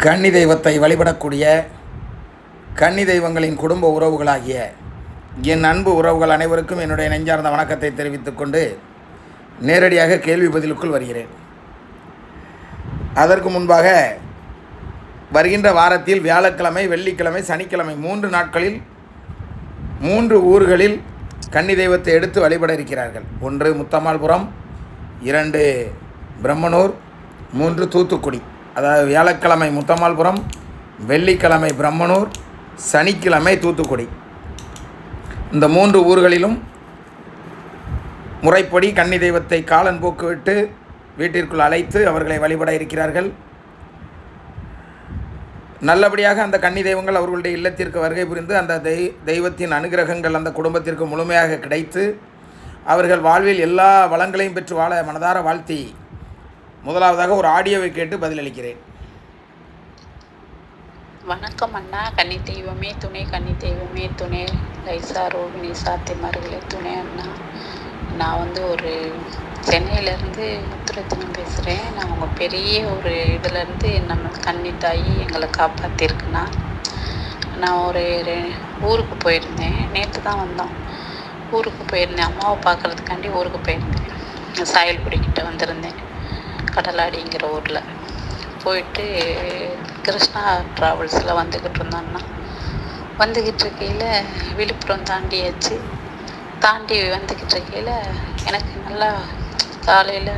கன்னி தெய்வத்தை வழிபடக்கூடிய கன்னி தெய்வங்களின் குடும்ப உறவுகளாகிய என் அன்பு உறவுகள் அனைவருக்கும் என்னுடைய நெஞ்சார்ந்த வணக்கத்தை தெரிவித்துக் கொண்டு நேரடியாக கேள்வி பதிலுக்குள் வருகிறேன். அதற்கு முன்பாக வருகின்ற வாரத்தில் வியாழக்கிழமை, வெள்ளிக்கிழமை, சனிக்கிழமை 3 நாட்களில் 3 ஊர்களில் கன்னி தெய்வத்தை எடுத்து வழிபட இருக்கிறார்கள். 1 முத்தம்மாள்புரம், 2 பிரம்மனூர், 3 தூத்துக்குடி. அதாவது வியாழக்கிழமை முத்தம்மாள்புரம், வெள்ளிக்கிழமை பிரம்மனூர், சனிக்கிழமை தூத்துக்குடி. இந்த 3 ஊர்களிலும் முறைப்படி கன்னி தெய்வத்தை காலன் போக்குவிட்டு வீட்டிற்குள் அழைத்து அவர்களை வழிபட இருக்கிறார்கள். நல்லபடியாக அந்த கன்னி தெய்வங்கள் அவர்களுடைய இல்லத்திற்கு வருகை புரிந்து அந்த தெய்வத்தின் அனுகிரகங்கள் அந்த குடும்பத்திற்கு முழுமையாக கிடைத்து அவர்கள் வாழ்வில் எல்லா வளங்களையும் பெற்று வாழ மனதார வாழ்த்தி முதலாவதாக ஒரு ஆடியோவை கேட்டு பதிலளிக்கிறேன். வணக்கம் அண்ணா. கன்னி தெய்வமே துணை, கன்னி தெய்வமே துணை, லைசா ரோகிணி சாத்தியமார்களே துணை அண்ணா. நான் ஒரு சென்னையிலேருந்து முத்துரத்தினம் பேசுகிறேன். நான் உங்கள் பெரிய ஒரு இதுலேருந்து நம்ம கன்னி தாயி எங்களை காப்பாற்றிருக்குண்ணா. நான் ஊருக்கு போயிருந்தேன், நேற்று தான் வந்தோம். ஊருக்கு போயிருந்தேன், அம்மாவை பார்க்குறதுக்காண்டி ஊருக்கு போயிருந்தேன். சாயல்குடிக்கிட்ட வந்திருந்தேன், கடலாடிங்கிற ஊரில். போயிட்டு கிருஷ்ணா ட்ராவல்ஸில் வந்துக்கிட்டு இருந்தோம்னா, வந்துக்கிட்டு இருக்கையில் விழுப்புரம் தாண்டி வந்துக்கிட்டு இருக்கையில் எனக்கு நல்லா காலையில்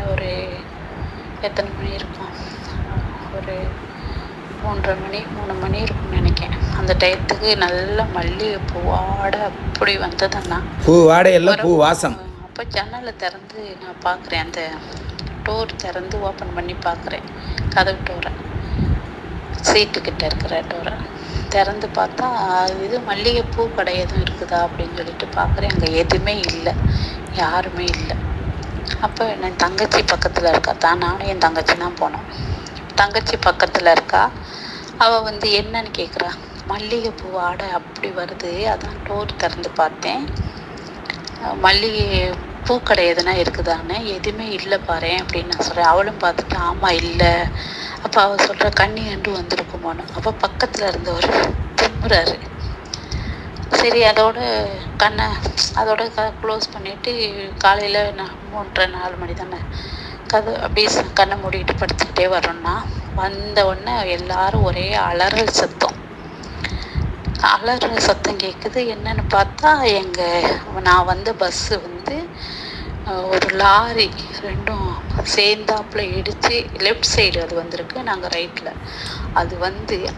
எத்தனை மணி இருக்கும், 3:30 மணி இருக்கும்னு நினைக்கிறேன். அந்த டயத்துக்கு நல்ல மல்லிகைப்பூ வாடை அப்படி வந்ததுன்னா, பூ வாடை எல்லாம் பூ வாசம். அப்போ ஜன்னலை திறந்து நான் பார்க்குறேன், அந்த டோர் திறந்து ஓப்பன் பண்ணி பார்க்குறேன், கதவு டோரை, சீட்டுக்கிட்ட இருக்கிற டோரை திறந்து பார்த்தா இது மல்லிகைப்பூ கடை எதுவும் இருக்குதா அப்படின்னு சொல்லிட்டு பார்க்குறேன். அங்கே எதுவுமே இல்லை, யாருமே இல்லை. அப்போ என் தங்கச்சி பக்கத்தில் இருக்கா தான், நானும் என் தங்கச்சி தான் போனோம். தங்கச்சி பக்கத்தில் இருக்கா. அவள் என்னன்னு கேட்குறா. மல்லிகைப்பூ வாடை அப்படி வருது, அதான் டோர் திறந்து பார்த்தேன், மல்லிகை பூக்கடை எதுனா இருக்குதான்னு. எதுவுமே இல்லை பாரு அப்படின்னு நான் சொல்கிறேன். அவளும் பார்த்துட்டு ஆமாம் இல்லை. அப்போ அவள் சொல்கிற கண்ணி கண்டு வந்திருக்குமோன்னு. அப்போ பக்கத்தில் இருந்தவர் தும்புறாரு. சரி, அதோட க்ளோஸ் பண்ணிவிட்டு காலையில் 3:30-4 மணி தானே, அப்படியே கண்ணை மூடிக்கிட்டு படுத்துக்கிட்டே வரோன்னா, வந்த உடனே எல்லாரும் ஒரே அலறல் சத்தம் கேட்குது. என்னன்னு பார்த்தா நான் வந்த பஸ்ஸு ஒரு லாரி 2ம் சேர்ந்தாப்புல இடித்து லெஃப்ட் சைடு அது வந்திருக்கு, நாங்கள் ரைட்டில். அது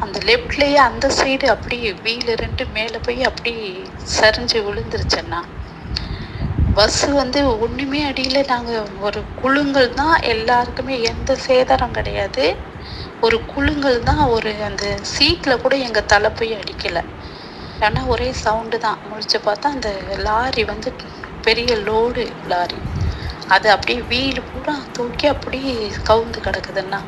அந்த லெஃப்ட்லேயே அந்த சைடு அப்படியே வீல் 2 மேலே போய் அப்படி சரிஞ்சு விழுந்துருச்சேன்னா. பஸ்ஸு ஒன்றுமே அடியில். நாங்கள் ஒரு குழுங்கள் தான், எல்லாருக்குமே எந்த சேதாரம் கிடையாது. ஒரு குழுங்கள் தான். அந்த சீட்டில் கூட எங்கள் தலை போய் அடிக்கலை. ஆனால் ஒரே சவுண்டு தான். முடிச்சு பார்த்தா அந்த லாரி பெரிய லோடு லாரி, அது அப்படியே வீடு பூரா தூக்கி அப்படியே கவுந்து கிடக்குதுன்னா.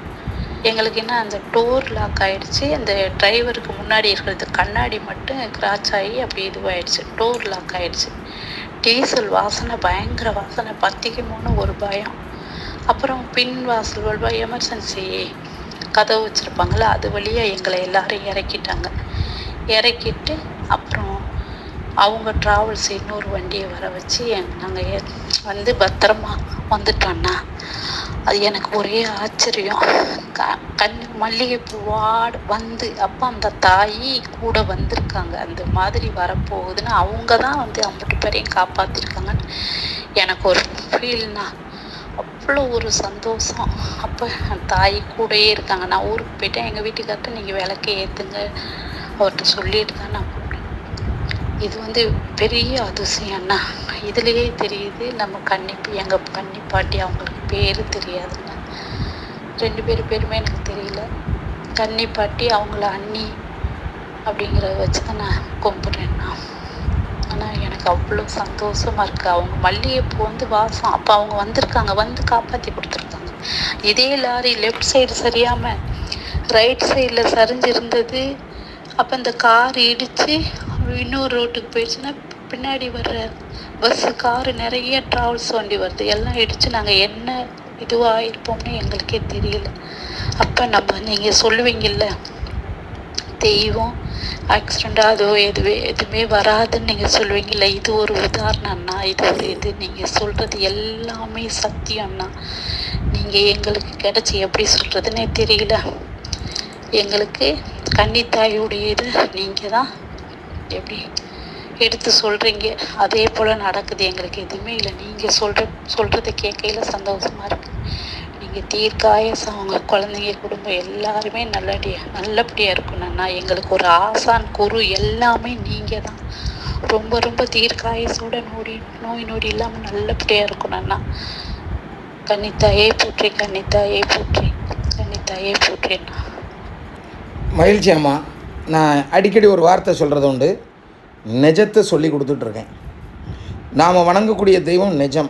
எங்களுக்கு என்ன, அந்த டோர் லாக் ஆகிடுச்சு. அந்த டிரைவருக்கு முன்னாடி இருக்கிறது கண்ணாடி மட்டும் கிராச் ஆகி அப்படி இதுவாகிடுச்சு, டோர் லாக் ஆகிடுச்சு. டீசல் வாசனை, பயங்கர வாசனை, பத்திக்குமோன்னு ஒரு பயம். அப்புறம் பின் வாசல் வழியாக எமர்ஜென்சி கதவு வச்சுருப்பாங்களே, அது வழியாக எங்களை எல்லாரும் இறக்கிட்டு அப்புறம் அவங்க ட்ராவல்ஸ் இன்னொரு வண்டியை வர வச்சு நாங்கள் பத்திரமா வந்துட்டோன்னா. அது எனக்கு ஒரே ஆச்சரியம். மல்லிகைப்பூ வாடு அப்போ அந்த தாயி கூட வந்திருக்காங்க. அந்த மாதிரி வரப்போகுதுன்னு அவங்க தான் அம்பட்டு பேரையும் காப்பாற்றிருக்காங்கன்னு எனக்கு ஒரு ஃபீல்னா. அவ்வளோ ஒரு சந்தோஷம். அப்போ தாய் கூடயே இருக்காங்க. நான் ஊருக்கு போயிட்டேன், எங்கள் வீட்டுக்கார்ட்ட நீங்கள் விளக்கை ஏற்றுங்க அவர்கிட்ட சொல்லிட்டு தான் நான் போனேன். இது பெரிய அதிசயம்னா. இதுலேயே தெரியுது நம்ம எங்கள் கன்னி பாட்டி, அவங்களுக்கு பேர் தெரியாதுன்னா. 2 பேருமே எனக்கு தெரியல. கன்னி பாட்டி, அவங்கள அண்ணி அப்படிங்கிறத வச்சு தான் நான் கும்பிட்றேன்னா. ஆனால் எனக்கு அவ்வளோ சந்தோஷமாக இருக்குது. அவங்க மல்லிகைப்பூ வாசம். அப்போ அவங்க வந்திருக்காங்க, காப்பாற்றி கொடுத்துருக்காங்க. இதே லாரி லெஃப்ட் சைடு சரியாமல் ரைட் சைடில் சரிஞ்சிருந்தது. அப்போ இந்த கார் இடித்து இன்னொரு ரோட்டுக்கு போயிடுச்சுன்னா, பின்னாடி வர்ற பஸ்ஸு, காரு, நிறைய ட்ராவல்ஸ் வண்டி வருது, எல்லாம் இடித்து நாங்கள் என்ன இதுவாக இருப்போம்னு எங்களுக்கே தெரியல. அப்போ நீங்கள் சொல்லுவீங்கள்ல, தெய்வம் ஆக்சிடெண்ட் அதோ எதுவுமே வராதுன்னு நீங்கள் சொல்லுவீங்களே, இது ஒரு உதாரணம்னா, இது ஒரு இது நீங்கள் சொல்கிறது எல்லாமே சத்தியம்னா, நீங்கள் எங்களுக்கு கிடச்சி எப்படி சொல்கிறதுனே தெரியல. எங்களுக்கு கன்னித்தாயுடைய இது நீங்கள் தான் எப்படி எடுத்து சொல்கிறீங்க, அதே போல் நடக்குது. எங்களுக்கு எதுவுமே இல்லை. நீங்கள் சொல்கிறத கேட்கையில் சந்தோஷமாக இருக்குது. நீங்கள் தீர்க்காயசம் அவங்க குழந்தைங்க குடும்பம் எல்லாருமே நல்லபடியாக இருக்கணும்னா, எங்களுக்கு ஒரு ஆசான் குரு எல்லாமே நீங்கள் தான். ரொம்ப ரொம்ப தீர்க்காயசோட நோய் நொடி இல்லாமல் நல்லபடியாக இருக்கணும்னா, கன்னித்தாயே போற்றி, கன்னித்தாயே போற்றி, கன்னித்தாயே போற்றின்னா. மகிழ்ச்சி அம்மா. நான் அடிக்கடி ஒரு வார்த்தை சொல்கிறது உண்டு, நிஜத்தை சொல்லி கொடுத்துட்ருக்கேன். நாம் வணங்கக்கூடிய தெய்வம் நிஜம்.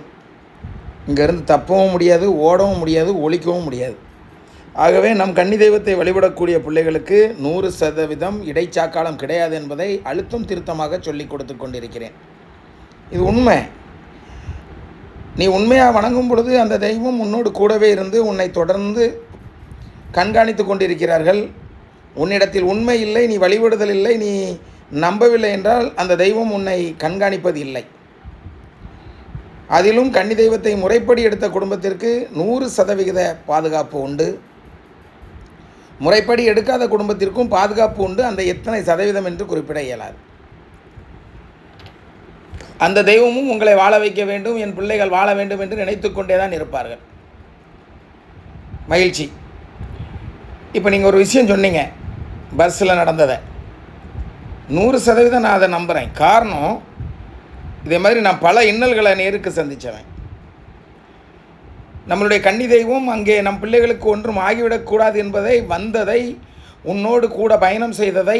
இங்கேருந்து தப்பவும் முடியாது, ஓடவும் முடியாது, ஒழிக்கவும் முடியாது. ஆகவே நம் கன்னி தெய்வத்தை வழிபடக்கூடிய பிள்ளைகளுக்கு 100% இடைச்சாக்காலம் கிடையாது என்பதை அழுத்தம் திருத்தமாக சொல்லி கொடுத்து கொண்டிருக்கிறேன். இது உண்மை. நீ உண்மையாக வணங்கும் பொழுது அந்த தெய்வம் உன்னோடு கூடவே இருந்து உன்னை தொடர்ந்து கண்காணித்து கொண்டிருக்கிறார்கள். உன்னிடத்தில் உண்மை இல்லை, நீ வழிபடுதல் இல்லை, நீ நம்பவில்லை என்றால் அந்த தெய்வம் உன்னை கண்காணிப்பது இல்லை. அதிலும் கன்னி தெய்வத்தை முறைப்படி எடுத்த குடும்பத்திற்கு 100% பாதுகாப்பு உண்டு. முறைப்படி எடுக்காத குடும்பத்திற்கும் பாதுகாப்பு உண்டு. அந்த எத்தனை சதவீதம் என்று குறிப்பிட இயலாது. அந்த தெய்வமும் உங்களை வாழ வைக்க வேண்டும், என் பிள்ளைகள் வாழ வேண்டும் என்று நினைத்து கொண்டே தான் இருப்பார்கள். மகிழ்ச்சி. இப்போ நீங்கள் ஒரு விஷயம் சொன்னீங்க, பஸ்ஸில் நடந்ததை. 100% நான் அதை நம்புகிறேன். காரணம், இதே மாதிரி நான் பல இன்னல்களை நேருக்கு சந்தித்தவன். நம்மளுடைய கன்னி தெய்வம் அங்கே நம் பிள்ளைகளுக்கு ஒன்றும் ஆகிவிடக்கூடாது என்பதை, வந்ததை, உன்னோடு கூட பயணம் செய்ததை,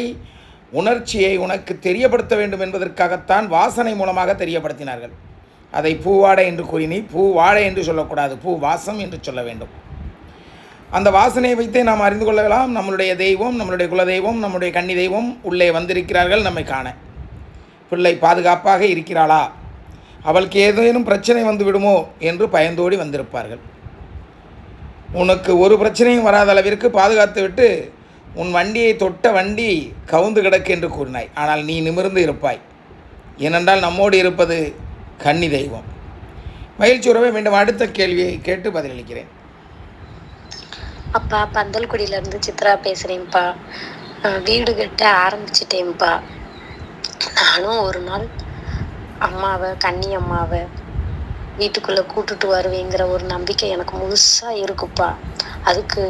உணர்ச்சியை உனக்கு தெரியப்படுத்த வேண்டும் என்பதற்காகத்தான் வாசனை மூலமாக தெரியப்படுத்தினார்கள். அதை பூவாடை என்று கூறினி, பூவாடை என்று சொல்லக்கூடாது, பூ வாசம் என்று சொல்ல வேண்டும். அந்த வாசனையை வைத்தே நாம் அறிந்து கொள்ளலாம் நம்மளுடைய தெய்வம், நம்மளுடைய குலதெய்வம், நம்முடைய கன்னி தெய்வம் உள்ளே வந்திருக்கிறார்கள் நம்மை காண. பிள்ளை பாதுகாப்பாக இருக்கிறாளா, அவளுக்கு ஏதேனும் பிரச்சனை வந்து விடுமோ என்று பயந்தோடி வந்திருப்பார்கள். உனக்கு ஒரு பிரச்சனையும் வராத அளவிற்கு பாதுகாத்து விட்டு உன் வண்டியை தொட்ட வண்டி கவுந்து கிடக்கு என்று கூறினாய். ஆனால் நீ நிமிர்ந்து இருப்பாய். ஏனென்றால் நம்மோடு இருப்பது கன்னி தெய்வம். மகிழ்ச்சி உறவை மீண்டும் அடுத்த கேள்வியை கேட்டு பதிலளிக்கிறேன். அப்பா, பந்தல்குடியிலேருந்து சித்ரா பேசுகிறேன்ப்பா. வீடு கட்ட ஆரம்பிச்சிட்டேன்ப்பா. நானும் ஒரு நாள் அம்மாவை, கன்னி அம்மாவை வீட்டுக்குள்ளே கூட்டுட்டு வருவேங்கிற ஒரு நம்பிக்கை எனக்கு முழுசாக இருக்குப்பா. அதுக்கு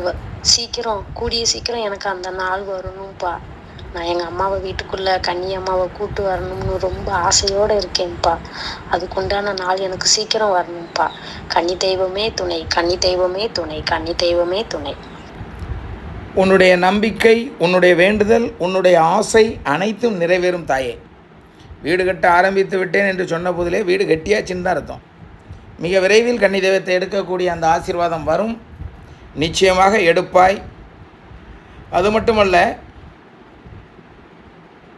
கூடிய சீக்கிரம் எனக்கு அந்த நாள் வரணும்ப்பா. நான் எங்கள் அம்மாவை வீட்டுக்குள்ளே, கன்னி அம்மாவை கூட்டு வரணும்னு ரொம்ப ஆசையோடு இருக்கேன்ப்பா. அதுக்குண்டான நாள் எனக்கு சீக்கிரம் வரணும்ப்பா. கன்னி தெய்வமே துணை, கன்னி தெய்வமே துணை, கன்னி தெய்வமே துணை. உன்னுடைய நம்பிக்கை, உன்னுடைய வேண்டுதல், உன்னுடைய ஆசை அனைத்தும் நிறைவேறும் தாயே. வீடு கட்ட ஆரம்பித்து விட்டேன் என்று சொன்ன போதிலே வீடு கட்டியாச்சுன்னு தான் அர்த்தம். மிக விரைவில் கன்னி தெய்வத்தை எடுக்கக்கூடிய அந்த ஆசீர்வாதம் வரும். நிச்சயமாக எடுப்பாய். அது மட்டுமல்ல,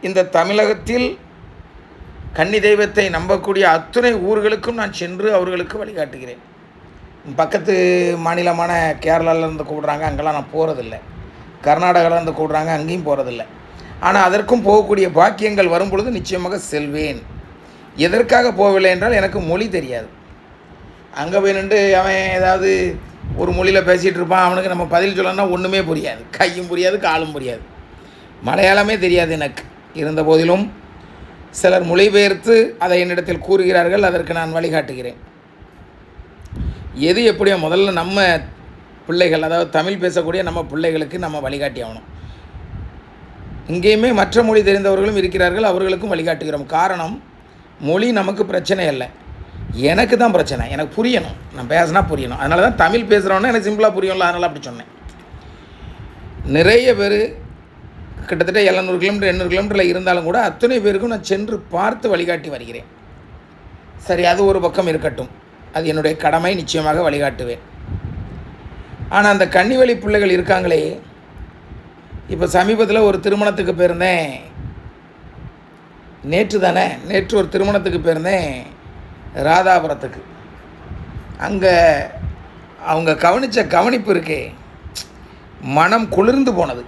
இந்த தமிழகத்தில் கன்னி தெய்வத்தை நம்பக்கூடிய அத்தனை ஊர்களுக்கும் நான் சென்று அவர்களுக்கு வழிகாட்டுகிறேன். பக்கத்து மாநிலமான கேரளாவிலேருந்து கூடுறாங்க, அங்கெல்லாம் நான் போகிறதில்லை. கர்நாடகாவிலேருந்து கூடுறாங்க, அங்கேயும் போகிறதில்லை. ஆனால் அதற்கும் போகக்கூடிய பாக்கியங்கள் வரும் பொழுது நிச்சயமாக செல்வேன். எதற்காக போகவில்லை என்றால் எனக்கு மொழி தெரியாது. அங்கே போய் நின்று அவன் ஏதாவது ஒரு மொழியில் பேசிகிட்டு இருப்பான், அவனுக்கு நம்ம பதில் சொல்லணும்னா ஒன்றுமே புரியாது, கையும் புரியாது, காலும் புரியாது, மலையாளமே தெரியாது எனக்கு. இருந்த போதிலும் சிலர் மொழிபெயர்த்து அதை என்னிடத்தில் கூறுகிறார்கள், அதற்கு நான் வழிகாட்டுகிறேன். எது எப்படியோ முதல்ல நம்ம பிள்ளைகள், அதாவது தமிழ் பேசக்கூடிய நம்ம பிள்ளைகளுக்கு நம்ம வழிகாட்டி ஆகணும். இங்கேயுமே மற்ற மொழி தெரிந்தவர்களும் இருக்கிறார்கள், அவர்களுக்கும் வழிகாட்டுகிறோம். காரணம், மொழி நமக்கு பிரச்சனை இல்லை, எனக்கு தான் பிரச்சனை. எனக்கு புரியணும், நான் பேசினா புரியணும். அதனால தான் தமிழ் பேசுகிறோன்னா எனக்கு சிம்பிளாக புரியும்ல, அதனால் அப்படி சொன்னேன். நிறைய பேர் கிட்டத்தட்ட 700 கிலோமீட்டர் 800 கிலோமீட்டரில் இருந்தாலும் கூட அத்தனை பேருக்கும் நான் சென்று பார்த்து வழிகாட்டி வருகிறேன். சரி, அது ஒரு பக்கம் இருக்கட்டும், அது என்னுடைய கடமை, நிச்சயமாக வழிகாட்டுவேன். ஆனால் அந்த கன்னிவழி பிள்ளைகள் இருக்காங்களே, இப்போ சமீபத்தில் ஒரு திருமணத்துக்கு போயிருந்தேன். நேற்று ஒரு திருமணத்துக்கு போயிருந்தேன் ராதாபுரத்துக்கு. அங்கே அவங்க கவனித்த கவனிப்பு இருக்கே, மனம் குளிர்ந்து போனது.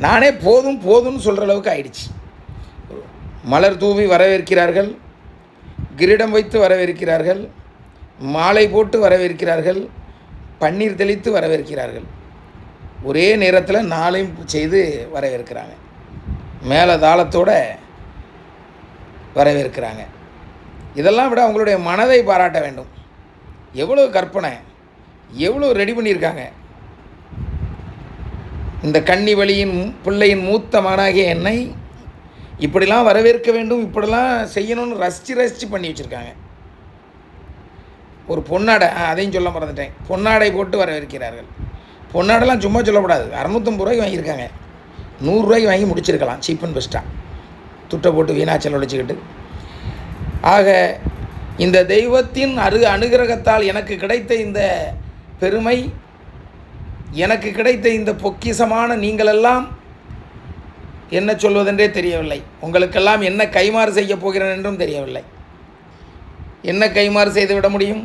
நானே போதும் போதும்னு சொல்கிற அளவுக்கு ஆயிடுச்சு. மலர் தூவி வரவேற்கிறார்கள், கிரீடம் வைத்து வரவேற்கிறார்கள், மாலை போட்டு வரவேற்கிறார்கள், பன்னீர் தெளித்து வரவேற்கிறார்கள். ஒரே நேரத்தில் நாளையும் செய்து வரவேற்கிறாங்க. மேலே தாளத்தோடு வரவேற்கிறாங்க. இதெல்லாம் விட அவங்களுடைய மனதை பாராட்ட வேண்டும். எவ்வளோ கற்பனை, எவ்வளோ ரெடி பண்ணியிருக்காங்க. இந்த கன்னி வழியின் பிள்ளையின் மூத்த மகனாகிய என்னை இப்படிலாம் வரவேற்க வேண்டும், இப்படிலாம் செய்யணும்னு ரசித்து பண்ணி வச்சுருக்காங்க. ஒரு பொன்னாடை, அதையும் சொல்ல மறந்துட்டேன், பொன்னாடை போட்டு வரவேற்கிறார்கள். பொன்னாடெல்லாம் சும்மா சொல்லக்கூடாது. 650 ரூபாய்க்கு வாங்கியிருக்காங்க. 100 ரூபாய்க்கு வாங்கி முடிச்சிருக்கலாம், சீப் அண்ட் பெஸ்ட்டாக. துட்டை போட்டு வீணாச்சல் ஒழிச்சிக்கிட்டு. ஆக இந்த தெய்வத்தின் அனுகிரகத்தால் எனக்கு கிடைத்த இந்த பெருமை, எனக்கு கிடைத்த இந்த பொக்கிசமான நீங்களெல்லாம் என்ன சொல்வதென்றே தெரியவில்லை. உங்களுக்கெல்லாம் என்ன கைமாறு செய்ய போகிறேன் என்றும் தெரியவில்லை. என்ன கைமாறு செய்து விட முடியும்?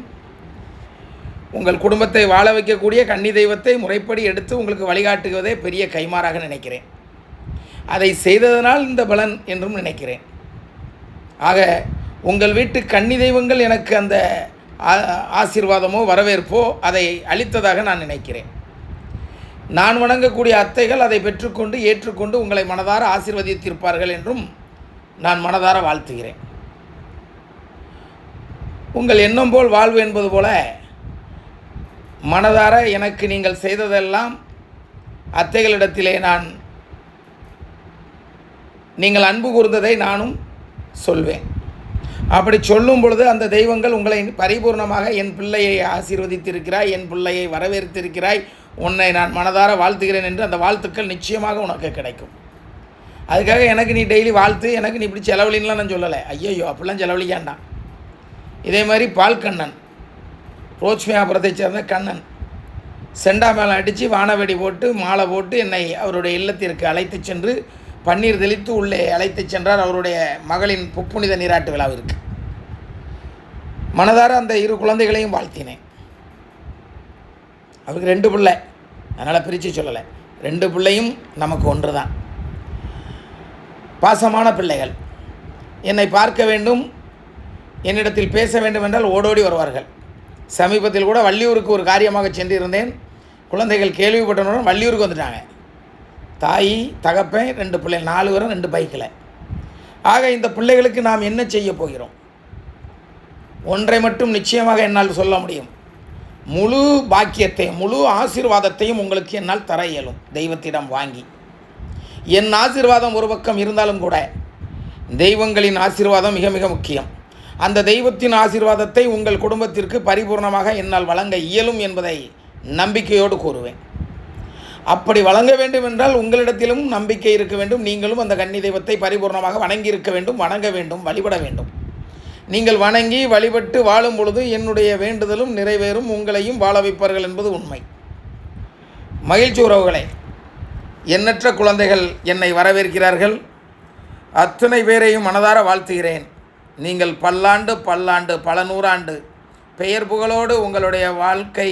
உங்கள் குடும்பத்தை வாழ வைக்கக்கூடிய கன்னி தெய்வத்தை முறைப்படி எடுத்து உங்களுக்கு வழிகாட்டுவதே பெரிய கைமாறாக நினைக்கிறேன். அதை செய்ததனால் இந்த பலன் என்றும் நினைக்கிறேன். ஆக உங்கள் வீட்டு கன்னி தெய்வங்கள் எனக்கு அந்த ஆசீர்வாதமோ வரவேற்போ அதை அளித்ததாக நான் நினைக்கிறேன். நான் வணங்கக்கூடிய அத்தைகள் அதை பெற்றுக்கொண்டு ஏற்றுக்கொண்டு உங்களை மனதார ஆசீர்வதித்திருப்பார்கள் என்றும் நான் மனதார வாழ்த்துகிறேன். உங்கள் எண்ணம் போல் வாழ்வு என்பது போல மனதார எனக்கு நீங்கள் செய்ததெல்லாம் அத்தைகளிடத்திலே நீங்கள் அன்பு கூர்ந்ததை நானும் சொல்வேன். அப்படி சொல்லும் பொழுது அந்த தெய்வங்கள் உங்களை பரிபூர்ணமாக என் பிள்ளையை ஆசீர்வதித்திருக்கிறாய், என் பிள்ளையை வரவேற்றிருக்கிறாய், உன்னை நான் மனதார வாழ்த்துகிறேன் என்று அந்த வாழ்த்துக்கள் நிச்சயமாக உனக்கு கிடைக்கும். அதுக்காக எனக்கு நீ டெய்லி வாழ்த்து, எனக்கு நீ இப்படி செலவழின்லாம் நான் சொல்லலை. ஐயோ அப்படிலாம் செலவழிக்காண்டாம். இதே மாதிரி பால்கண்ணன், ரோச்மியாபுரத்தை சேர்ந்த கண்ணன், செண்டா மேலே அடித்து வானவெடி போட்டு மாலை போட்டு என்னை அவருடைய இல்லத்திற்கு அழைத்து சென்று பன்னீர் தெளித்து உள்ளே அழைத்து சென்றார். அவருடைய மகளின் புப்புனித நீராட்டு விழாவிற்கு மனதார அந்த 2 குழந்தைகளையும் வாழ்த்தினேன். அவருக்கு 2 பிள்ளை, அதனால் பிரித்து சொல்லலை. 2 பிள்ளையும் நமக்கு ஒன்று தான். பாசமான பிள்ளைகள். என்னை பார்க்க வேண்டும், என்னிடத்தில் பேச வேண்டும் என்றால் ஓடோடி வருவார்கள். சமீபத்தில் கூட வள்ளியூருக்கு ஒரு காரியமாக சென்றிருந்தேன். குழந்தைகள் கேள்விப்பட்டனுடன் வள்ளியூருக்கு வந்துட்டாங்க. தாய், தகப்பன், 2 பிள்ளைகள், 4 பேரும் 2 பைக்கில். ஆக இந்த பிள்ளைகளுக்கு நாம் என்ன செய்ய போகிறோம்? ஒன்றை மட்டும் நிச்சயமாக என்னால் சொல்ல முடியும். முழு பாக்கியத்தையும் முழு ஆசீர்வாதத்தையும் உங்களுக்கு என்னால் தர இயலும், தெய்வத்திடம் வாங்கி. என் ஆசீர்வாதம் ஒரு பக்கம் இருந்தாலும் கூட தெய்வங்களின் ஆசீர்வாதம் மிக மிக முக்கியம். அந்த தெய்வத்தின் ஆசீர்வாதத்தை உங்கள் குடும்பத்திற்கு பரிபூர்ணமாக என்னால் வழங்க இயலும் என்பதை நம்பிக்கையோடு கூறுவேன். அப்படி வழங்க வேண்டும் என்றால் உங்களிடத்திலும் நம்பிக்கை இருக்க வேண்டும். நீங்களும் அந்த கன்னி தெய்வத்தை பரிபூர்ணமாக வணங்கி இருக்க வேண்டும், வணங்க வேண்டும், வழிபட வேண்டும். நீங்கள் வணங்கி வழிபட்டு வாழும் பொழுது என்னுடைய வேண்டுதலும் நிறைவேறும், உங்களையும் வாழ வைப்பார்கள் என்பது உண்மை. மகிழ்ச்சி உறவுகளே, எண்ணற்ற குழந்தைகள் என்னை வரவேற்கிறார்கள். அத்தனை பேரையும் மனதார வாழ்த்துகிறேன். நீங்கள் பல்லாண்டு பல்லாண்டு பல நூறாண்டு பெயர் புகழோடு உங்களுடைய வாழ்க்கை,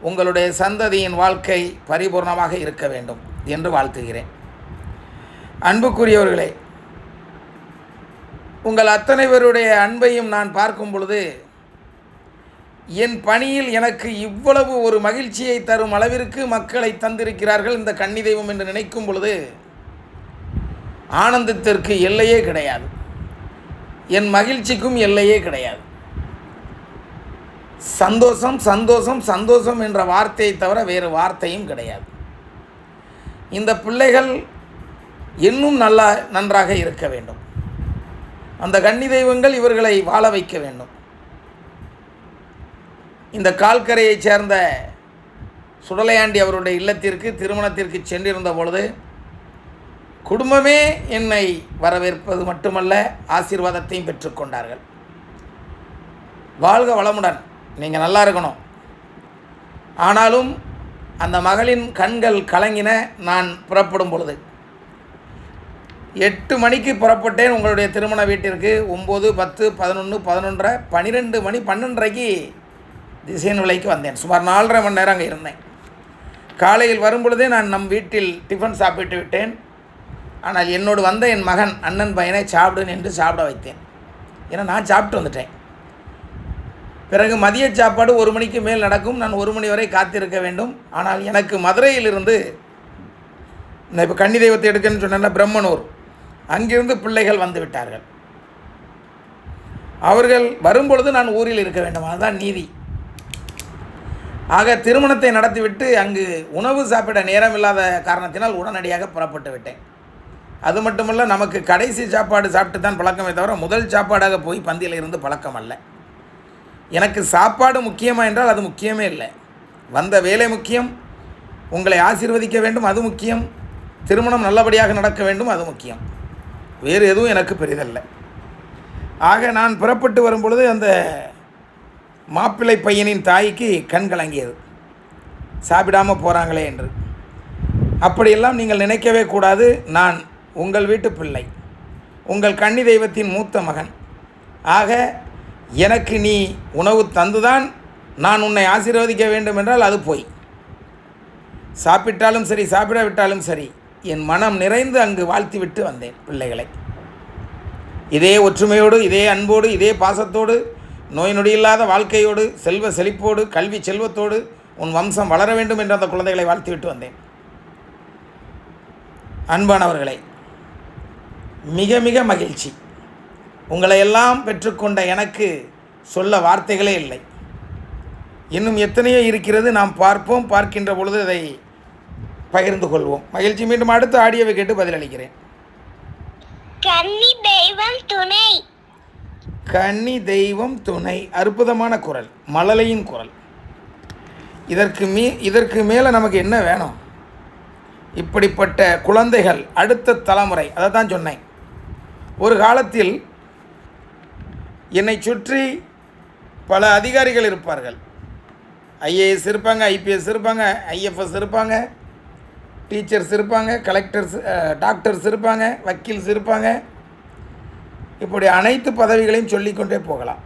உங்களுடைய சந்ததியின் வாழ்க்கை பரிபூர்ணமாக இருக்க வேண்டும் என்று வாழ்த்துகிறேன். அன்புக்குரியவர்களே, உங்கள் அத்தனை பேருடைய அன்பையும் நான் பார்க்கும் பொழுது என் பணியில் எனக்கு இவ்வளவு ஒரு மகிழ்ச்சியை தரும் அளவிற்கு மக்களை தந்திருக்கிறார்கள் இந்த கன்னி தெய்வம் என்று நினைக்கும் பொழுது ஆனந்தத்திற்கு எல்லையே கிடையாது. என் மகிழ்ச்சிக்கும் எல்லையே கிடையாது. சந்தோஷம் சந்தோஷம் சந்தோஷம் என்ற வார்த்தையை தவிர வேறு வார்த்தையும் கிடையாது. இந்த பிள்ளைகள் இன்னும் நன்றாக இருக்க வேண்டும். அந்த கன்னி தெய்வங்கள் இவர்களை வாழ வைக்க வேண்டும். இந்த கால்கரையைச் சேர்ந்த சுடலையாண்டி அவருடைய இல்லத்திற்கு திருமணத்திற்கு சென்றிருந்த பொழுது குடும்பமே என்னை வரவேற்பது மட்டுமல்ல, ஆசீர்வாதத்தையும் பெற்றுக்கொண்டார்கள். வாழ்க வளமுடன், நீங்கள் நல்லா இருக்கணும். ஆனாலும் அந்த மகளின் கண்கள் கலங்கின. நான் புறப்படும் பொழுது 8 மணிக்கு புறப்பட்டேன் உங்களுடைய திருமண வீட்டிற்கு. 9, 10, 11, 11:30, 12 மணி 12:30க்கு திசையன் விலைக்கு வந்தேன். சுமார் 4.5 மணி நேரம் அங்கே இருந்தேன். காலையில் வரும்பொழுதே நான் நம் வீட்டில் டிஃபன் சாப்பிட்டு விட்டேன். ஆனால் என்னோடு வந்த என் மகன் அண்ணன் பையனை சாப்பிடுன்னு என்று சாப்பிட வைத்தேன். ஏன்னா நான் சாப்பிட்டு வந்துட்டேன். பிறகு மதிய சாப்பாடு 1 மணிக்கு மேல் நடக்கும். நான் 1 மணி வரை காத்திருக்க வேண்டும். ஆனால் எனக்கு மதுரையிலிருந்து, நான் இப்போ கன்னி தெய்வத்தை எடுக்கணும்னு சொன்னேன்னா பிரம்மனூர், அங்கிருந்து பிள்ளைகள் வந்து விட்டார்கள். அவர்கள் வரும்பொழுது நான் ஊரில் இருக்க வேண்டும். அதுதான் நீதி. ஆக திருமணத்தை நடத்திவிட்டு அங்கு உணவு சாப்பிட நேரம் இல்லாத காரணத்தினால் உடனடியாக புறப்பட்டு விட்டேன். அது மட்டுமல்ல, நமக்கு கடைசி சாப்பாடு சாப்பிட்டு தான் பழக்கமே தவிர முதல் சாப்பாடாக போய் பந்தியில் இருந்து பழக்கம் அல்ல. எனக்கு சாப்பாடு முக்கியமா என்றால் அது முக்கியமே இல்லை. வந்த வேலை முக்கியம், உங்களை ஆசீர்வதிக்க வேண்டும் அது முக்கியம், திருமணம் நல்லபடியாக நடக்க வேண்டும் அது முக்கியம். வேறு எதுவும் எனக்கு பெரிதல்ல. ஆக நான் புறப்பட்டு வரும்பொழுது அந்த மாப்பிள்ளை பையனின் தாய்க்கு கண் கலங்கியது, சாப்பிடாமல் போகிறாங்களே என்று. அப்படியெல்லாம் நீங்கள் நினைக்கவே கூடாது. நான் உங்கள் வீட்டு பிள்ளை, உங்கள் கன்னி தெய்வத்தின் மூத்த மகன். ஆக எனக்கு நீ உணவு தந்துதான் நான் உன்னை ஆசீர்வதிக்க வேண்டும் என்றால் அது போய். சாப்பிட்டாலும் சரி சாப்பிடாவிட்டாலும் சரி என் மனம் நிறைந்து அங்கு வாழ்த்திவிட்டு வந்தேன் பிள்ளைகளை. இதே ஒற்றுமையோடு, இதே அன்போடு, இதே பாசத்தோடு, நோய் நொடியில்லாத வாழ்க்கையோடு, செல்வ செழிப்போடு, கல்வி செல்வத்தோடு உன் வம்சம் வளர வேண்டும் என்று அந்த குழந்தைகளை வாழ்த்திவிட்டு வந்தேன். அன்பானவர்களே, மிக மிக மகிழ்ச்சி. உங்களை எல்லாம் பெற்றுக்கொண்ட எனக்கு சொல்ல வார்த்தைகளே இல்லை. இன்னும் எத்தனையோ இருக்கிறது, நாம் பார்ப்போம். பார்க்கின்ற பொழுது அதை பகிர்ந்து கொள்வோம். மகிழ்ச்சி. மீண்டும் அடுத்த ஆடியோவை கேட்டு பதிலளிக்கிறேன். கன்னி தெய்வம் துணை. கன்னி தெய்வம் துணை. அற்புதமான குரல், மழலையின் குரல். இதற்கு மேலே நமக்கு என்ன வேணும்? இப்படிப்பட்ட குழந்தைகள் அடுத்த தலைமுறை. அதை தான் சொன்னேன். ஒரு காலத்தில் என்னை சுற்றி பல அதிகாரிகள் இருப்பார்கள். ஐஏஎஸ் இருப்பாங்க, ஐபிஎஸ் இருப்பாங்க, ஐஎஃப்எஸ் இருப்பாங்க, டீச்சர்ஸ் இருப்பாங்க, கலெக்டர்ஸ், டாக்டர்ஸ் இருப்பாங்க, வக்கீல்ஸ் இருப்பாங்க. இப்படி அனைத்து பதவிகளையும் சொல்லிக்கொண்டே போகலாம்.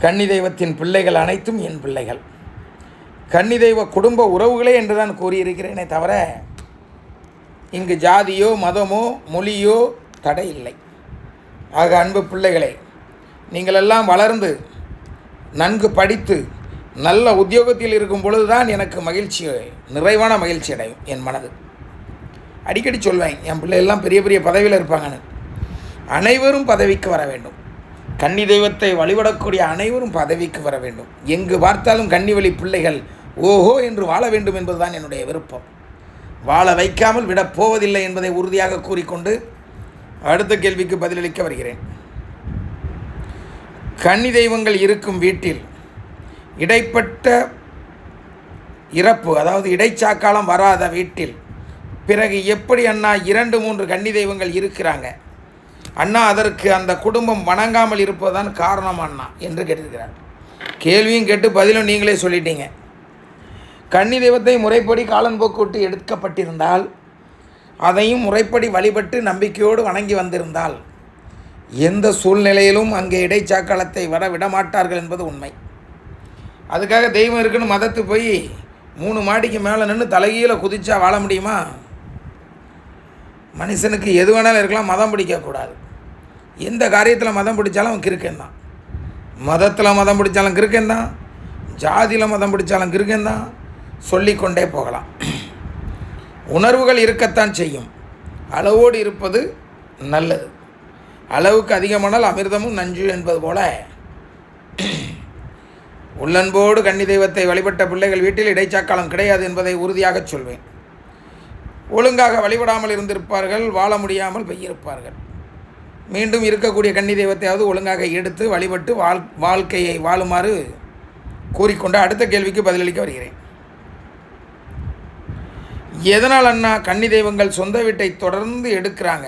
கன்னி தெய்வத்தின் பிள்ளைகள் அனைத்தும் என் பிள்ளைகள். கன்னி தெய்வ குடும்ப உறவுகளே என்று தான் கூறியிருக்கிறேனே தவிர இங்கு ஜாதியோ மதமோ மொழியோ தடை இல்லை. ஆக அன்பு பிள்ளைகளே, நீங்களெல்லாம் வளர்ந்து நன்கு படித்து நல்ல உத்தியோகத்தில் இருக்கும் பொழுது தான் எனக்கு மகிழ்ச்சி, நிறைவான மகிழ்ச்சி அடையும் என் மனது. அடிக்கடி சொல்வேன், என் பிள்ளைகள்லாம் பெரிய பெரிய பதவியில் இருப்பாங்கன்னு. அனைவரும் பதவிக்கு வர வேண்டும். கன்னி தெய்வத்தை வழிபடக்கூடிய அனைவரும் பதவிக்கு வர வேண்டும். எங்கு பார்த்தாலும் கன்னி வழி பிள்ளைகள் ஓஹோ என்று வாழ வேண்டும் என்பதுதான் என்னுடைய விருப்பம். வாழ வைக்காமல் விடப்போவதில்லை என்பதை உறுதியாக கூறிக்கொண்டு அடுத்த கேள்விக்கு பதிலளிக்க வருகிறேன். கன்னி தெய்வங்கள் இருக்கும் வீட்டில் இடைப்பட்ட இறப்பு, அதாவது இடைச்சாக்காலம் வராத வீட்டில் பிறகு எப்படி அண்ணா 2-3 கன்னி தெய்வங்கள் இருக்கிறாங்க அண்ணா, அதற்கு அந்த குடும்பம் வணங்காமல் இருப்பதுதான் காரணம் அண்ணா என்று கேட்டிருக்கிறார். கேள்வியும் கேட்டு பதிலும் நீங்களே சொல்லிட்டீங்க. கன்னி தெய்வத்தை முறைப்படி காலன்போக்கு எடுக்கப்பட்டிருந்தால், அதையும் முறைப்படி வழிபட்டு நம்பிக்கையோடு வணங்கி வந்திருந்தால் எந்த சூழ்நிலையிலும் அங்கே இடைச்சாக்காலத்தை வர விடமாட்டார்கள் என்பது உண்மை. அதுக்காக தெய்வம் இருக்குன்னு மதத்து போய் 3 மாடிக்கு மேலே நின்று தலைகீழ குதிச்சா வாழ முடியுமா? மனுஷனுக்கு எது வேணாலும் இருக்கலாம், மதம் பிடிக்கக்கூடாது. எந்த காரியத்தில் மதம் பிடிச்சாலும் அவன் கிறுக்கன் தான். மதத்தில் மதம் பிடிச்சாலும் கிறுக்கன் தான், ஜாதியில் மதம் பிடிச்சாலும் கிறுக்கன் தான். சொல்லிக்கொண்டே போகலாம். உணர்வுகள் இருக்கத்தான் செய்யும். அளவோடு இருப்பது நல்லது. அளவுக்கு அதிகமானால் அமிர்தமும் நஞ்சு என்பது போல உள்ளன்போடு கன்னி தெய்வத்தை வழிபட்ட பிள்ளைகள் வீட்டில் இடைச்சாக்காலம் கிடையாது என்பதை உறுதியாக சொல்வேன். ஒழுங்காக வழிபடாமல் இருந்திருப்பார்கள், வாழ முடியாமல் பெய்யிருப்பார்கள். மீண்டும் இருக்கக்கூடிய கன்னி தெய்வத்தையாவது ஒழுங்காக எடுத்து வழிபட்டு வாழ்க்கையை வாழுமாறு கூறிக்கொண்டு அடுத்த கேள்விக்கு பதிலளிக்க வருகிறேன். எதனால் அண்ணா கன்னி தெய்வங்கள் சொந்த வீட்டை தொடர்ந்து எடுக்கிறாங்க,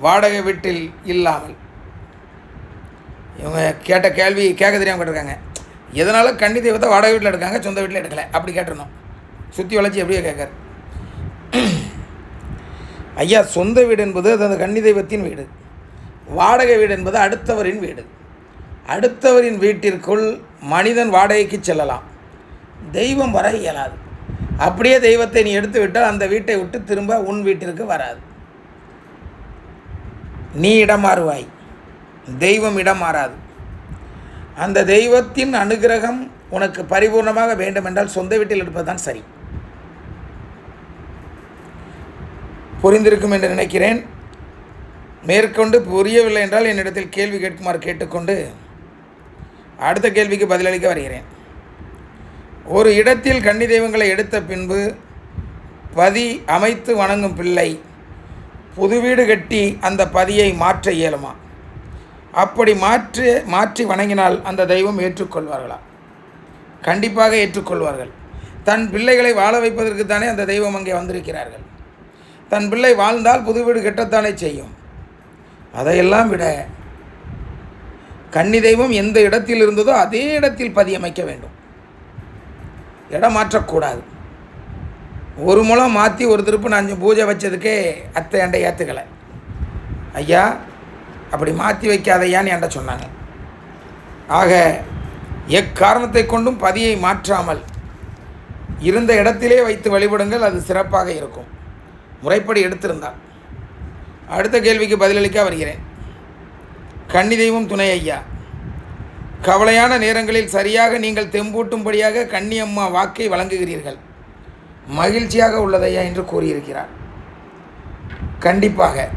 வாடகை வீட்டில் இல்லாமல்? இவங்க கேட்ட கேள்வி கேட்க தெரியாமல் கேட்டிருக்காங்க. எதனால் கன்னி தெய்வத்தை வாடகை வீட்டில் எடுக்காங்க, சொந்த வீட்டில் எடுக்கலை? அப்படி கேட்டிருந்தோம். சுற்றி வளைச்சி எப்படியோ கேட்காரு. ஐயா, சொந்த வீடு என்பது அது அந்த கன்னி தெய்வத்தின் வீடு. வாடகை வீடு என்பது அடுத்தவரின் வீடு. அடுத்தவரின் வீட்டிற்குள் மனிதன் வாடகைக்கு செல்லலாம், தெய்வம் வர இயலாது. அப்படியே தெய்வத்தை நீ எடுத்து விட்டால் அந்த வீட்டை விட்டு திரும்ப உன் வீட்டிற்கு வராது. நீ இடம் மாறுவாய், தெய்வம் இடம் மாறாது. அந்த தெய்வத்தின் அனுகிரகம் உனக்கு பரிபூர்ணமாக வேண்டுமென்றால் சொந்த வீட்டில் இருப்பதுதான் சரி. புரிந்திருக்கும் என்று நினைக்கிறேன். மேற்கொண்டு புரியவில்லை என்றால் என்னிடத்தில் கேள்வி கேட்குமாறு கேட்டுக்கொண்டு அடுத்த கேள்விக்கு பதிலளிக்க வருகிறேன். ஒரு இடத்தில் கன்னி தெய்வங்களை எடுத்த பின்பு பதி அமைத்து வணங்கும் பிள்ளை புது வீடு கட்டி அந்த பதியை மாற்ற இயலுமா? அப்படி மாற்றி வணங்கினால் அந்த தெய்வம் ஏற்றுக்கொள்வார்களா? கண்டிப்பாக ஏற்றுக்கொள்வார்கள். தன் பிள்ளைகளை வாழ வைப்பதற்கு தானே அந்த தெய்வம் அங்கே வந்திருக்கிறார்கள். தன் பிள்ளை வாழ்ந்தால் புது வீடு கட்டத்தானே செய்யும். அதையெல்லாம் விட கன்னி தெய்வம் எந்த இடத்தில் இருந்ததோ அதே இடத்தில் பதியமைக்க வேண்டும். இடம் மாற்றக்கூடாது. ஒரு முழம் மாற்றி ஒரு திருப்பு நான் பூஜை வச்சதுக்கே அத்தை என்கிட்ட ஏற்றுக்கலை. ஐயா அப்படி மாற்றி வைக்காதையான்னு என்கிட்ட சொன்னாங்க. ஆக எக்காரணத்தை கொண்டும் பதியை மாற்றாமல் இருந்த இடத்திலே வைத்து வழிபடுங்கள், அது சிறப்பாக இருக்கும், முறைப்படி எடுத்திருந்தால். அடுத்த கேள்விக்கு பதிலளிக்க வருகிறேன். கன்னி தெய்வம் துணை ஐயா, கவலையான நேரங்களில் சரியாக நீங்கள் தெம்பூட்டும்படியாக கன்னி அம்மா வாக்கை வழங்குகிறீர்கள், மகிழ்ச்சியாக உள்ளதையா என்று கூறியிருக்கிறார். கண்டிப்பாக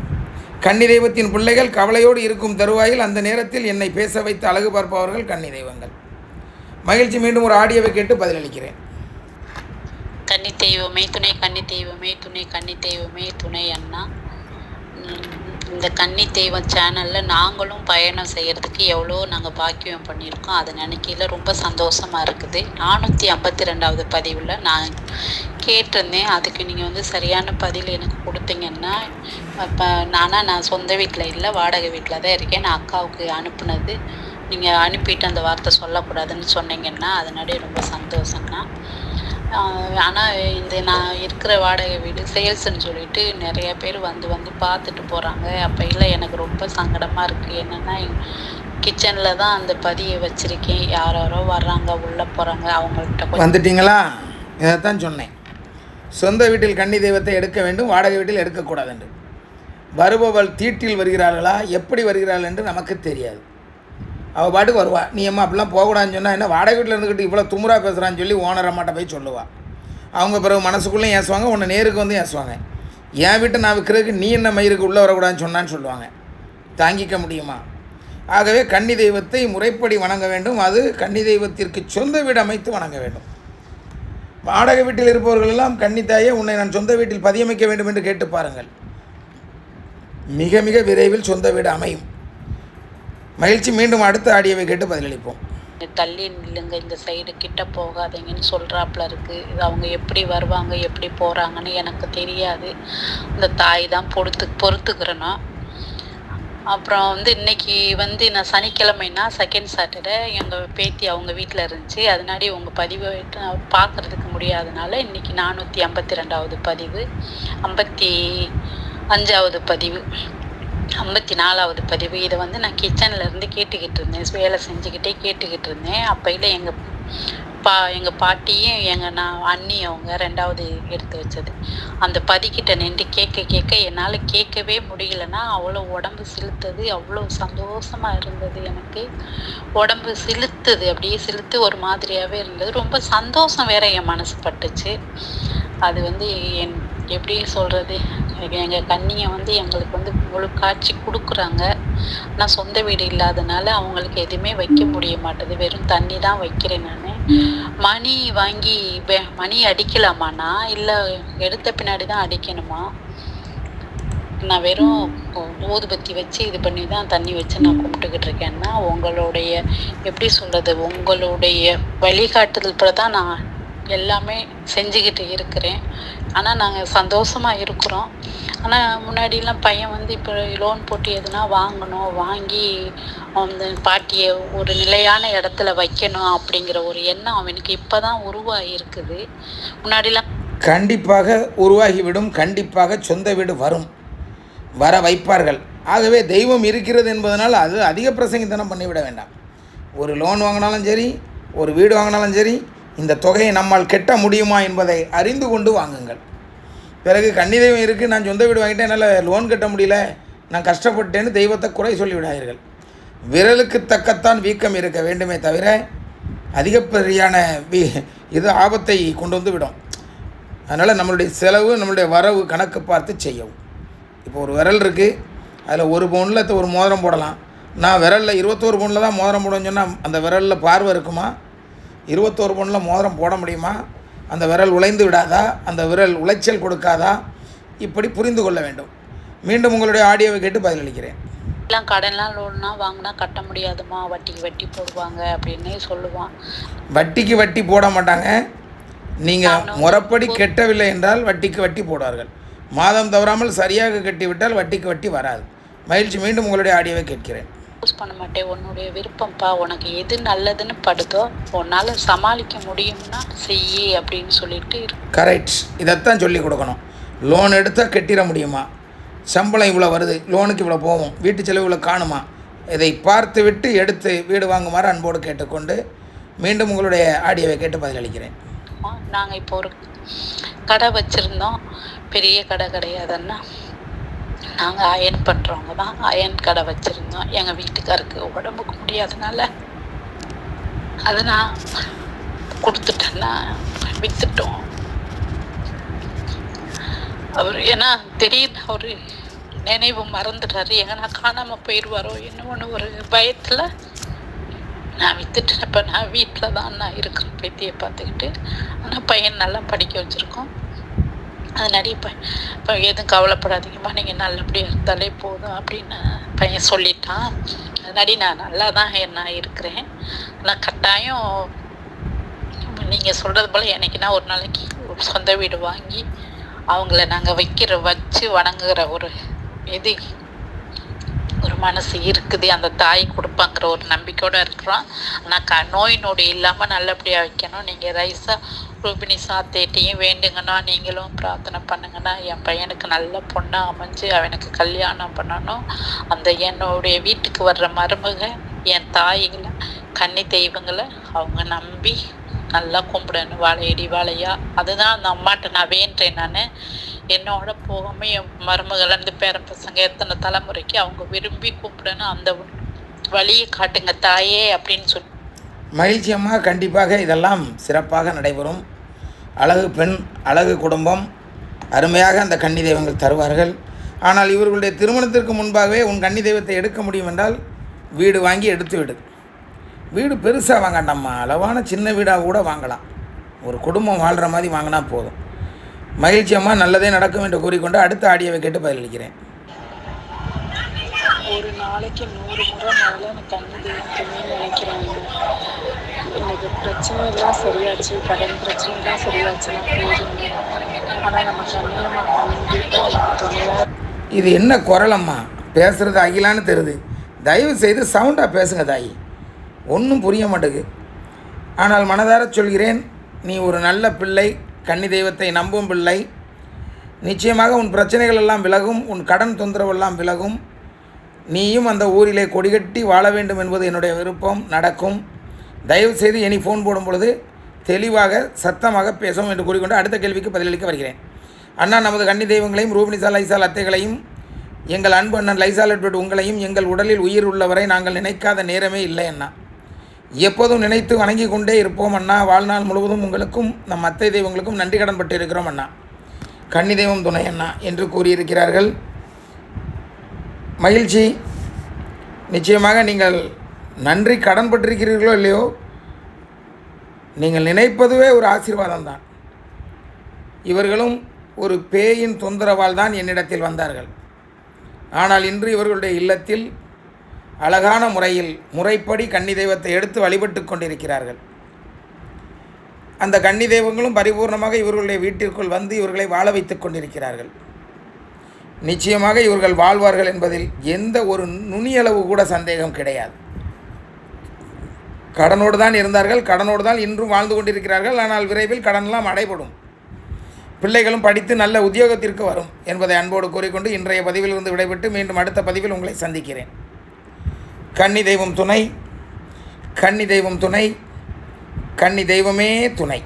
கன்னி தெய்வத்தின் பிள்ளைகள் கவலையோடு இருக்கும் தருவாயில் அந்த நேரத்தில் என்னை பேச வைத்து அழகு பார்ப்பவர்கள் கன்னி தெய்வங்கள். மகிழ்ச்சி. மீண்டும் ஒரு ஆடியோவை கேட்டு பதிலளிக்கிறேன். கன்னி தெய்வமே துணை, கன்னி தெய்வமே துணை, கன்னி தெய்வமே துணை அண்ணா. இந்த கன்னி தெய்வம் சேனலில் நாங்களும் பயணம் செய்கிறதுக்கு எவ்வளோ நாங்கள் பாக்கியம் பண்ணியிருக்கோம். அதை நினைக்கையில் ரொம்ப சந்தோஷமாக இருக்குது. 452வது பதிவில் நான் கேட்டிருந்தேன். அதுக்கு நீங்கள் சரியான பதில் எனக்கு கொடுத்தீங்கன்னா, இப்போ நான் சொந்த வீட்டில் இல்லை, வாடகை வீட்டில் தான் இருக்கேன். நான் அக்காவுக்கு அனுப்புனது நீங்கள் அனுப்பிட்டு அந்த வார்த்தை சொல்லக்கூடாதுன்னு சொன்னீங்கன்னா அதனாலே ரொம்ப சந்தோஷம்னா. ஆனால் நான் இருக்கிற வாடகை வீடு சேல்ஸ்ன்னு சொல்லிட்டு நிறைய பேர் வந்து பார்த்துட்டு போகிறாங்க. அப்போ இல்லை எனக்கு ரொம்ப சங்கடமாக இருக்குது. என்னென்னா கிச்சனில் தான் அந்த பதியை வச்சுருக்கேன். யாரோ வர்றாங்க, உள்ளே போகிறாங்க, அவங்கள்ட்ட வந்துட்டீங்களா? இதைத்தான் சொன்னேன். சொந்த வீட்டில் கன்னி தெய்வத்தை எடுக்க வேண்டும், வாடகை வீட்டில் எடுக்கக்கூடாது என்று. வருபவள் தீட்டில் வருகிறார்களா, எப்படி வருகிறார்கள் என்று நமக்கு தெரியாது. அவள் பாட்டுக்கு வருவா. நீ அம்மா அப்படிலாம் போகக்கூடாதுன்னு சொன்னால் என்ன வாடகை வீட்டில் இருந்துக்கிட்டு இவ்வளோ துமுறா பேசுகிறான்னு சொல்லி ஓனர் அம்மாட்ட போய் சொல்லுவாள். அவங்க பிறகு மனசுக்குள்ளேயும் ஏசுவாங்க, உன்னை நேருக்கு வந்து ஏசுவாங்க. என் வீட்டை நான் விற்கிறதுக்கு நீ என்ன மயிருக்கு உள்ளே வரக்கூடாதுன்னு சொன்னான்னு சொல்லுவாங்க. தாங்கிக்க முடியுமா? ஆகவே கன்னி தெய்வத்தை முறைப்படி வணங்க வேண்டும். அது கன்னி தெய்வத்திற்கு சொந்த வீடு அமைத்து வணங்க வேண்டும். வாடகை வீட்டில் இருப்பவர்களெல்லாம் கன்னித்தாயே உன்னை நான் சொந்த வீட்டில் பதியமைக்க வேண்டும் என்று கேட்டு பாருங்கள். மிக மிக விரைவில் சொந்த வீடு அமையும். மகிழ்ச்சி. மீண்டும் அடுத்த ஆடியோவை கேட்டு பதிலளிப்போம். தள்ளி நில்லுங்க, இந்த சைடு கிட்ட போகாதீங்கன்னு சொல்கிறாப்புல இருக்குது. இது அவங்க எப்படி வருவாங்க எப்படி போகிறாங்கன்னு எனக்கு தெரியாது. இந்த தாய் தான் பொறுத்துக்கிறேன்னா. அப்புறம் இன்னைக்கு நான் சனிக்கிழமைனா செகண்ட் சாட்டர்டே எங்கள் பேத்தி அவங்க வீட்டில் இருந்துச்சு. அதனாடி உங்கள் பதிவை பார்க்குறதுக்கு முடியாதனால இன்றைக்கி 452வது பதிவு, 55வது பதிவு, 54வது பதிவு. இதை நான் கிச்சனில் இருந்து கேட்டுக்கிட்டு இருந்தேன், வேலை செஞ்சுக்கிட்டே கேட்டுக்கிட்டு இருந்தேன். அப்பையில் எங்கள் பாட்டியும் நான் அண்ணி அவங்க 2வது எடுத்து வச்சது அந்த பதிக்கிட்ட நின்று கேட்க என்னால் கேட்கவே முடியலன்னா அவ்வளோ உடம்பு சிலுத்தது. அவ்வளோ சந்தோஷமாக இருந்தது. எனக்கு உடம்பு சிலுத்துது, அப்படியே சிலுத்து ஒரு மாதிரியாகவே இருந்தது. ரொம்ப சந்தோஷம் வேற என் மனசு பட்டுச்சு. அது எப்படி சொல்கிறது, எங்கள் கன்னியை எங்களுக்கு முழு காட்சி கொடுக்குறாங்க. ஆனால் சொந்த வீடு இல்லாதனால அவங்களுக்கு எதுவுமே வைக்க முடிய மாட்டேது. வெறும் தண்ணி தான் வைக்கிறேன். நான் மணி வாங்கி மணி அடிக்கலாமாண்ணா, இல்லை எடுத்த பின்னாடி தான் அடிக்கணுமா? நான் வெறும் ஊதுபத்தி வச்சு இது பண்ணி தான் தண்ணி வச்சு நான் கும்பிட்டுக்கிட்டு இருக்கேன்னா, உங்களுடைய எப்படி சொல்கிறது, உங்களுடைய வழிகாட்டுதல் போல தான் நான் எல்லாமே செஞ்சுக்கிட்டு இருக்கிறேன். ஆனால் நாங்கள் சந்தோஷமாக இருக்கிறோம். ஆனால் முன்னாடிலாம் பையன் இப்போ லோன் போட்டு எதுனா வாங்கி அந்த பாட்டியை ஒரு நிலையான இடத்துல வைக்கணும் அப்படிங்கிற ஒரு எண்ணம் அவனுக்கு இப்போ தான் உருவாகிருக்குது. முன்னாடிலாம் கண்டிப்பாக உருவாகிவிடும். கண்டிப்பாக சொந்த வீடு வரும், வர வைப்பார்கள். ஆகவே தெய்வம் இருக்கிறது என்பதனால் அது அதிக பிரசங்கித்தனம் பண்ணிவிட வேண்டாம். ஒரு லோன் வாங்கினாலும் சரி, ஒரு வீடு வாங்கினாலும் சரி, இந்த தொகையை நம்மால் கட்ட முடியுமா என்பதை அறிந்து கொண்டு வாங்குங்கள். பிறகு கன்னி தெய்வம் இருக்குது, நான் சொந்த வீடு வாங்கிட்டேன், என்னால் லோன் கட்ட முடியல, நான் கஷ்டப்பட்டேன்னு தெய்வத்தை குறை சொல்லிவிடாதீர்கள். விரலுக்கு தக்கத்தான் வீக்கம் இருக்க வேண்டுமே தவிர அதிகப்படியான இது ஆபத்தை கொண்டு வந்து விடும். அதனால் நம்மளுடைய செலவு நம்மளுடைய வரவு கணக்கு பார்த்து செய்யவும். இப்போ ஒரு விரல் இருக்குது, அதில் ஒரு பவுனில் ஒரு மோதிரம் போடலாம். நான் விரலில் 21 பவுனில் தான் மோதிரம் போடுன்னு சொன்னால் அந்த விரலில் பார்வை இருக்குமா? 21 பவுனில் மோதிரம் போட முடியுமா? அந்த விரல் உழைந்து விடாதா? அந்த விரல் உளைச்சல் கொடுக்காதா? இப்படி புரிந்து கொள்ள வேண்டும். மீண்டும் உங்களுடைய ஆடியோவை கேட்டு பதிலளிக்கிறேன். எல்லாம் கடன்லாம் லோன்லாம் வாங்கினா கட்ட முடியாதுமா, வட்டிக்கு வட்டி போடுவாங்க அப்படின்னே சொல்லுவான். வட்டிக்கு வட்டி போட மாட்டாங்க. நீங்கள் முறைப்படி கட்டவில்லை என்றால் வட்டிக்கு வட்டி போடுவார்கள். மாதம் தவறாமல் சரியாக கட்டிவிட்டால் வட்டிக்கு வட்டி வராது. மகிழ்ச்சி. மீண்டும் உங்களுடைய ஆடியோவை கேட்கிறேன். யூஸ் பண்ண மாட்டேன், உன்னுடைய விருப்பம்ப்பா, உனக்கு எது நல்லதுன்னு படுதோ உன்னால் சமாளிக்க முடியும்னா செய்யி அப்படின்னு சொல்லிட்டு கரெக்ட். இதைத்தான் சொல்லி கொடுக்கணும். லோன் எடுத்தால் கட்டிட முடியுமா? சம்பளம் இவ்வளோ வருது, லோனுக்கு இவ்வளோ போகும், வீட்டு செலவு இவ்வளோ காணுமா? இதை பார்த்து விட்டு எடுத்து வீடு வாங்குமாறு அன்போடு கேட்டுக்கொண்டு மீண்டும் உங்களுடைய ஆடியோவை கேட்டு பதிலளிக்கிறேன். நாங்கள் இப்போ ஒரு கடை வச்சுருந்தோம். பெரிய கடை கிடையாதுன்னா நாங்கள் அயன் பண்ணுறவங்க தான். அயன் கடை வச்சுருந்தோம். எங்கள் வீட்டுக்காருக்கு உடம்புக்கு முடியாதனால அதை நான் கொடுத்துட்டேன்னா விற்றுட்டோம். அவர் ஏன்னா திடீர்னு அவர் நினைவு மறந்துட்டாரு, எங்கன்னா காணாமல் போயிடுவாரோ என்னன்னு ஒரு பயத்தில் நான் விற்றுட்டேன். இப்போ நான் வீட்டில் தான் நான் இருக்கிற பேத்தியை பார்த்துக்கிட்டு. ஆனால் பையன் நல்லா படிக்க வச்சுருக்கோம். அதனாடி இப்போ எதுவும் கவலைப்படாதீங்கம்மா, நீங்கள் நல்லபடியாக இருந்தாலே போதும் அப்படின்னு பையன் சொல்லிட்டான். அதனாடி நான் நல்லா தான் நான் இருக்கிறேன். ஆனால் கட்டாயம் நீங்கள் சொல்கிறது போல் எனக்குன்னா ஒரு நாளைக்கு ஒரு சொந்த வீடு வாங்கி அவங்கள நாங்கள் வச்சு வணங்குகிற ஒரு இது ஒரு மனசு இருக்குது. அந்த தாய் கொடுப்பாங்கிற ஒரு நம்பிக்கையோடு இருக்கிறோம். ஆனால் நோய் நொடி இல்லாமல் நல்லபடியாக வைக்கணும். நீங்கள் ரைஸாக ரூபினி சாத்தேட்டையும் வேண்டுங்கன்னா நீங்களும் பிரார்த்தனை பண்ணுங்கன்னா என் பையனுக்கு நல்ல பொண்ணாக அமைஞ்சு அவனுக்கு கல்யாணம் பண்ணணும். அந்த என்னுடைய வீட்டுக்கு வர்ற மருமக என் தாய்களை கன்னி தெய்வங்களை அவங்க நம்பி நல்லா கும்பிடணும், வாழையடி வாழையா. அதுதான் அந்த அம்மாட்ட நான் வேண்டேன். நான் என்னோட போகாமல் என் மருமகள்லேருந்து பேர பசங்க எத்தனை தலைமுறைக்கு அவங்க விரும்பி கூப்பிடணும். அந்த வழியை காட்டுங்க தாயே அப்படின்னு சொல்லி. மகிழ்ச்சி அம்மா. கண்டிப்பாக இதெல்லாம் சிறப்பாக நடைபெறும். அழகு பெண், அழகு குடும்பம், அருமையாக அந்த கன்னி தெய்வங்கள் தருவார்கள். ஆனால் இவர்களுடைய திருமணத்திற்கு முன்பாகவே உன் கன்னி தெய்வத்தை எடுக்க முடியும் என்றால் வீடு வாங்கி எடுத்து விடு. வீடு பெருசாக வாங்கண்டாம்மா, அளவான சின்ன வீடாக கூட வாங்கலாம். ஒரு குடும்பம் வாழ்கிற மாதிரி வாங்கினா போதும். மகிழ்ச்சி அம்மா. நல்லதே நடக்கும் என்று கூறிக்கொண்டு அடுத்த ஆடியோவை கேட்டு பதிலளிக்கிறேன். ஒரு நாளைக்கு 100 முறை மேலே எனக்கு கண்ணு தெய்வத்துமே நினைக்கிறாங்க. எனக்கு பிரச்சனை எல்லாம் சரியாச்சு, கடன் பிரச்சனை எல்லாம் சரியாச்சுன்னா போதுங்க. ஆனால் நம்ம கண்ணியமாக கண்டிப்பாக துணையாக. இது என்ன குரலம்மா? பேசுகிறது அகிலான்னு தெரியுது. தயவு செய்து சவுண்டாக பேசுங்க தாயி. ஒன்றும் புரிய மாட்டேங்குது. ஆனால் மனதார சொல்கிறேன், நீ ஒரு நல்ல பிள்ளை, கன்னி தெய்வத்தை நம்பும் பிள்ளை. நிச்சயமாக உன் பிரச்சனைகள் எல்லாம் விலகும், உன் கடன் தொந்தரவெல்லாம் விலகும். நீயும் அந்த ஊரிலே கொடிகட்டி வாழ வேண்டும் என்பது என்னுடைய விருப்பம். நடக்கும். தயவு செய்து இனி ஃபோன் போடும் பொழுது தெளிவாக சத்தமாக பேசும் என்று கூறிக்கொண்டு அடுத்த கேள்விக்கு பதிலளிக்க வருகிறேன். அண்ணா, நமது கன்னி தெய்வங்களையும் ரூபினிசா லைசால் அத்தைகளையும் எங்கள் அன்பு அண்ணன் லைசால் எட்வர்ட் உங்களையும் எங்கள் உடலில் உயிர் உள்ளவரை நாங்கள் நினைக்காத நேரமே இல்லை அண்ணா. எப்போதும் நினைத்து வணங்கி கொண்டே இருப்போம் அண்ணா. வாழ்நாள் முழுவதும் உங்களுக்கும் நம் அத்தை தெய்வங்களுக்கும் நன்றி கடன் பட்டு இருக்கிறோம் அண்ணா. கன்னி தெய்வம் துணை அண்ணா என்று கூறியிருக்கிறார்கள். மகிழ்ச்சி. நிச்சயமாக நீங்கள் நன்றி கடன் பட்டிருக்கிறீர்களோ இல்லையோ, நீங்கள் நினைப்பதுவே ஒரு ஆசீர்வாதம் தான். இவர்களும் ஒரு பேயின் தொந்தரவால் தான் என்னிடத்தில் வந்தார்கள். ஆனால் இன்று இவர்களுடைய இல்லத்தில் அழகான முறையில் முறைப்படி கன்னி தெய்வத்தை எடுத்து வழிபட்டு கொண்டிருக்கிறார்கள். அந்த கன்னி தெய்வங்களும் பரிபூர்ணமாக இவர்களுடைய வீட்டிற்குள் வந்து இவர்களை வாழ வைத்து கொண்டிருக்கிறார்கள். நிச்சயமாக இவர்கள் வாழ்வார்கள் என்பதில் எந்த ஒரு நுனியளவு கூட சந்தேகம் கிடையாது. கடனோடு தான் இருந்தார்கள், கடனோடு தான் இன்றும் வாழ்ந்து கொண்டிருக்கிறார்கள். ஆனால் விரைவில் கடனெல்லாம் அடைபடும். பிள்ளைகளும் படித்து நல்ல உத்தியோகத்திற்கு வரும் என்பதை அன்போடு கூறிக்கொண்டு இன்றைய பதிவிலிருந்து விடைபெற்று மீண்டும் அடுத்த பதிவில் உங்களை சந்திக்கிறேன். கன்னி தெய்வம் துணை, கன்னி தெய்வம் துணை, கன்னி தெய்வமே துணை.